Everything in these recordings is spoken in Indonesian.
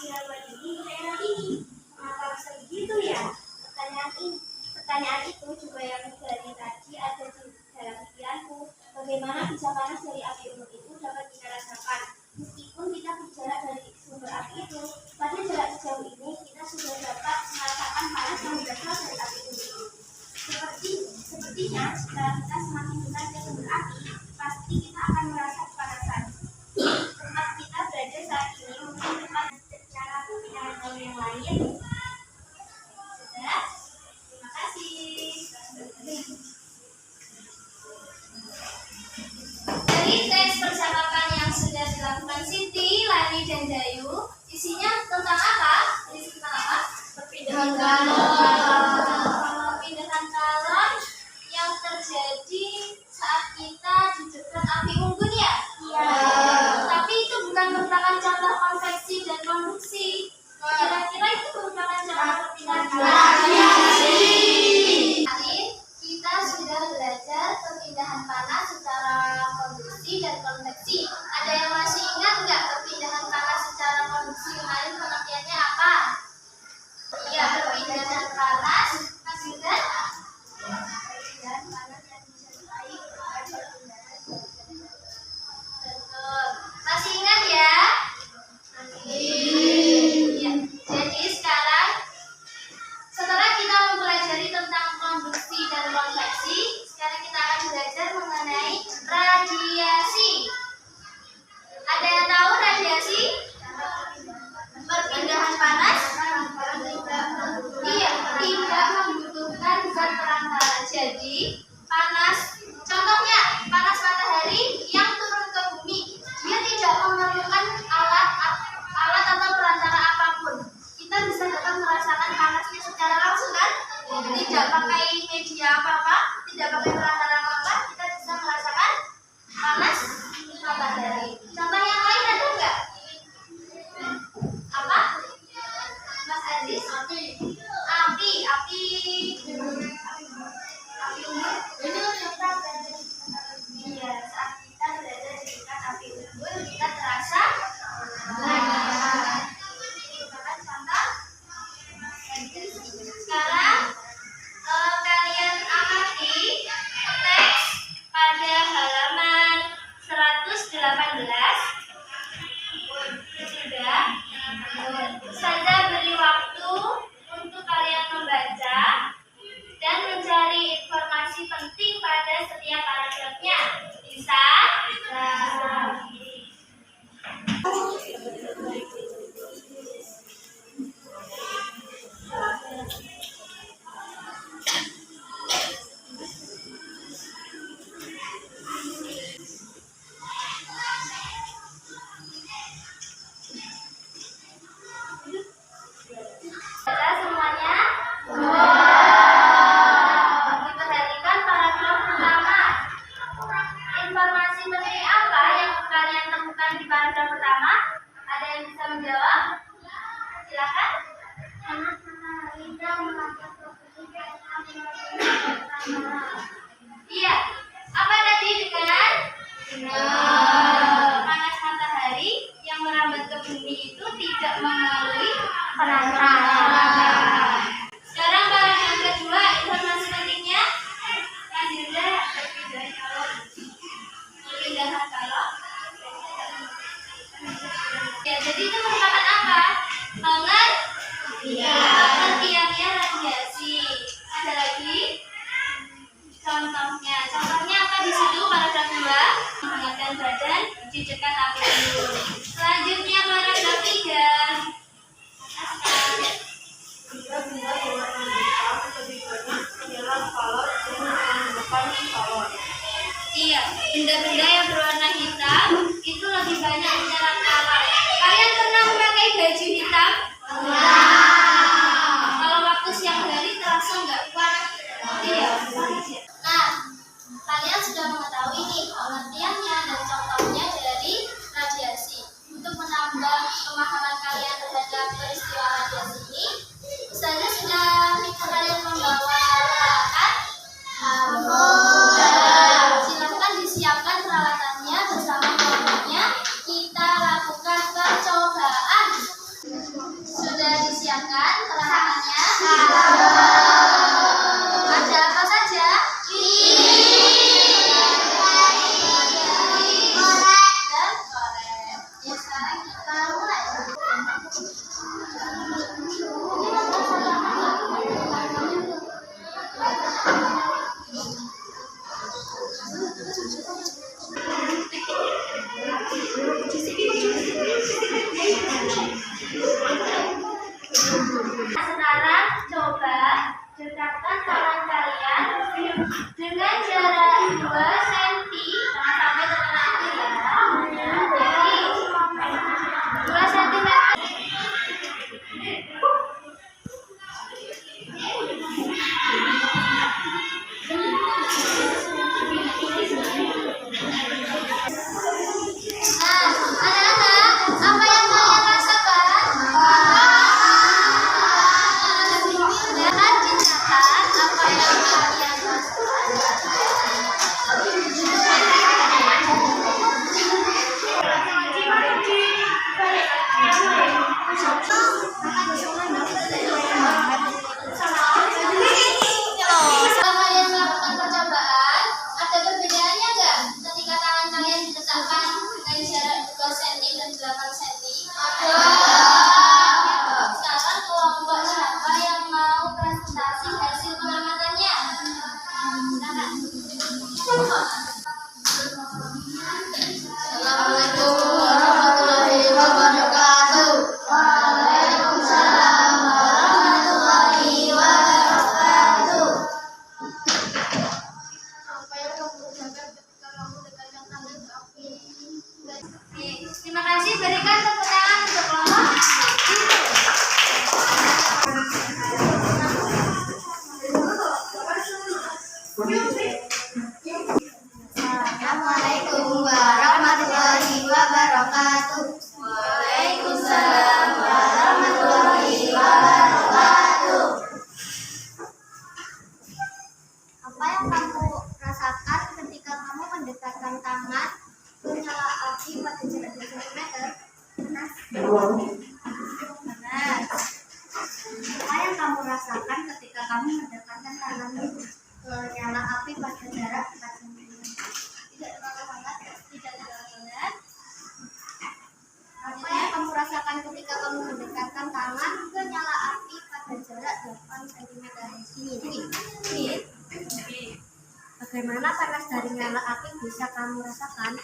siraman ini di daerah ini. Mengapa bisa begitu ya? Pertanyaan itu juga yang dari tadi ada di dalam pikiranku. Bagaimana bisa panas dari api unggun itu dapat kita rasakan? Meskipun kita berjarak dari sumber api itu, pada jarak sejauh ini kita sudah dapat merasakan panas yang berasal dari api unggun itu. Sepertinya jika kita semakin dekat ke sumber api, pasti kita akan merasa kepanasan. Tempat kita berada saat ini mungkin dekat secara perpindahan yang lain. Sudah, terima kasih. Dari teks percakapan yang sudah dilakukan Siti, Lani, dan Dayu, isinya tentang apa? Perpindahan kalor. Perpindahan kalor yang terjadi saat kita di dekat api unggun ya? Iya. Tapi itu bukan merupakan contoh konveksi dan konduksi. Kira-kira itu merupakan contoh perpindahan kalor. Kita sudah belajar perpindahan panas secara konduksi dan konveksi. Ada yang masih ingat nggak perpindahan panas secara konduksi kemarin pengertiannya apa? Iya, perpindahan panas maksudnya perpindahan panas yang disertai dengan perpindahan. Betul. Masih ingat ya? Iya. Jadi sekarang setelah kita mempelajari tentang konduksi dan konveksi, sekarang kita akan belajar mengenai radiasi. Ada yang tahu radiasi? Perpindahan panas? Iya, tidak membutuhkan zat perantara. Jadi, panas, contohnya panas matahari yang turun ke bumi, dia tidak memerlukan alat atau perantara apapun. Kita bisa dapat merasakan panasnya secara langsung kan? Tidak pakai media apa-apa, tidak pakai perantara apa-apa, kita bisa merasakan panas matahari. Contoh yang lain ada nggak? Apa? Mas Aziz? Api unggun. Ini contoh dari iya, saat kita berada di dekat api unggun, kita terasa panas. Contoh. Sekarang kalian amati teks pada halaman 118. Sudah. Saya beri waktu untuk kalian membaca dan mencari informasi penting pada setiap paragrafnya. Bisa? Baca semuanya. Diperhatikan paragraf pertama. Informasi penting apa yang kalian temukan di paragraf pertama? Ada yang bisa menjawab? Silakan. Iya. Apa tadi dengan? Panas matahari yang merambat ke bumi itu tidak melalui perantara. Sekarang paragraf kedua, informasi pentingnya ada perpindahan kalor. Ya, jadi itu merupakan apa? Pengertiannya radiasi. Ada lagi contohnya. Contohnya apa di situ paragraf 2? Menghangatkan badan di dekat api unggun. Selanjutnya paragraf 3. Benda-benda berwarna hitam lebih banyak menyerap kalor dan menambahkan kalor. Iya, benda-benda yang berwarna hitam itu lebih banyak menyerap kalor. Kalian pernah memakai baju hitam? Kalau waktu siang hari terasa nggak panas? Iya. Nah, kalian sudah mengetahui nih pengertiannya dan contohnya dari radiasi. Untuk menambah pemahaman kalian terhadap peristiwa radiasi ini, Ustazah sudah minta kalian membawa peralatan. Silahkan disiapkan peralatannya bersama kelompoknya. Kita lakukan percobaan. bacakan perhatiannya. Ada apa saja? Dan korek. Ya, sekarang kita mulai. Sekarang coba dekatkan tangan kalian dengan jarak 2 cm. Jangan sampai terkena air ya. Jadi 2 cm. Nah, anak-anak, apa yang kalian rasakan? Jangan dicatat apa yang kalian rasakan. Setelah kalian melakukan percobaan, ada perbedaannya nggak ketika tangan kalian diletakkan dengan jarak 2 cm dan 8 cm? Ada. Sekarang kelompok siapa yang mau presentasi hasil pengamatannya? Silakan. Assalamualaikum warahmatullahi wabarakatuh. Waalaikumsalam warahmatullahi wabarakatuh. Apa yang kamu jaga ketika kamu dekatkan tangan ke api? Terima kasih, berikan tepuk tangan untuk kelompok. Assalamualaikum warahmatullahi wabarakatuh. Waalaikumsalam warahmatullahi wabarakatuh. Apa yang kamu rasakan ketika kamu mendekatkan tangan ke nyala api pada jarak 2 cm? Panas. Panas. Apa yang kamu rasakan ketika kamu mendekatkan tanganmu ke nyala api pada jarak 4 cm? Tidak terlalu hangat, tidak terlalu hangat. Apa yang kamu rasakan ketika kamu mendekatkan tangan ke nyala api pada jarak 8 cm? Ini. Bagaimana panas dari nyala api bisa kamu rasakan?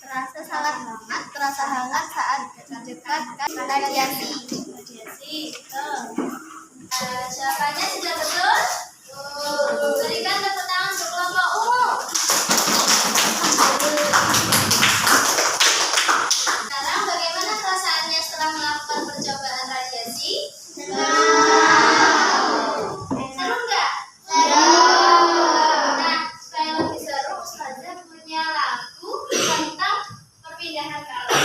Terasa sangat hangat, terasa hangat saat dekat-dekat radiasi. Jawabannya sudah betul? Berikan tepuk tangan untuk kelompok ungu. Sekarang bagaimana perasaannya setelah melakukan percobaan radiasi? Seru nggak? Nah, supaya lebih seru, Ustazah punya lagu tentang perpindahan kala.